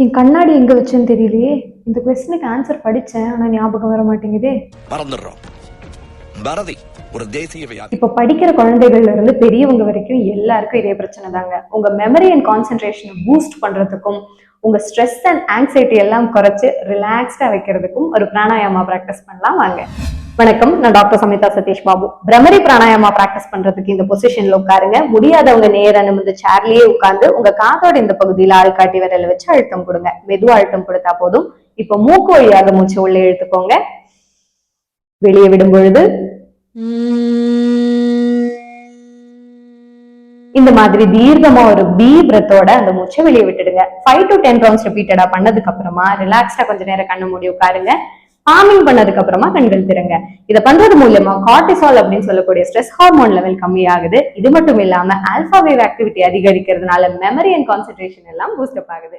என் கண்ணாடி எங்க வச்சேன்னு தெரியலையே. இந்த கொஸ்டினுக்கு ஆன்சர் படிச்சேன், ஆனா ஞாபகம் வர மாட்டேங்குதே. மறந்துடுறோம். பாரதி ஒரு தேசிய வியாதி. இப்ப படிக்கிற குழந்தைகள்ல இருந்து பெரியவங்க வரைக்கும் எல்லாருக்கும் இதே பிரச்சனை தாங்க. உங்க மெமரி அண்ட் கான்சென்ட்ரேஷனை பூஸ்ட் பண்றதுக்கும் உங்க ஸ்ட்ரெஸ் அண்ட் ஆங்ஸைட்டி எல்லாம் குறைச்சு ரிலாக்ஸ்டா வைக்கிறதுக்கும் ஒரு பிராணாயாமா பிராக்டிஸ் பண்ணலாம் வாங்க. வணக்கம், நான் டாக்டர் சமிதா சதீஷ் பாபு. பிரமரி பிராணாயாமா பிராக்டிஸ் பண்றதுக்கு இந்த பொசிஷன்ல உட்காருங்க. முடியாதவங்க நேரா நிமிர்ந்து சேர்லயே உட்கார்ந்து உங்க காதோட இந்த பகுதியில ஆள்காட்டி விரல வச்சு அழுத்தம் கொடுங்க. மெதுவா அழுத்தம் கொடுத்தா போதும். இப்ப மூக்கு வழியாக மூச்சு உள்ள இழுத்துக்கோங்க. வெளியே விடும் பொழுது இந்த மாதிரி தீர்க்கமா ஒரு பி பிரத்தோட அந்த மூச்சை வெளியே விட்டுடுங்க. 5 to 10 ரவுண்ட்ஸ் ரிப்பீட்டடா பண்ணதுக்கு அப்புறமா ரிலாக்ஸ்டா கொஞ்ச நேரம் கண்ணு மூடி உட்காருங்க. பாமிங் பண்ணதுக்கு அப்புறமா கண்கள் திறங்க. இதை பண்றது மூலமா கார்டிசால் அப்படின்னு சொல்லக்கூடிய ஸ்ட்ரெஸ் ஹார்மோன் லெவல் கம்மியாகுது. இது மட்டும் இல்லாம ஆல்பா வேவ் ஆக்டிவிட்டி அதிகரிக்கிறதுனால மெமரி அண்ட் கான்சென்ட்ரேஷன் எல்லாம் பூஸ்டப் ஆகுது.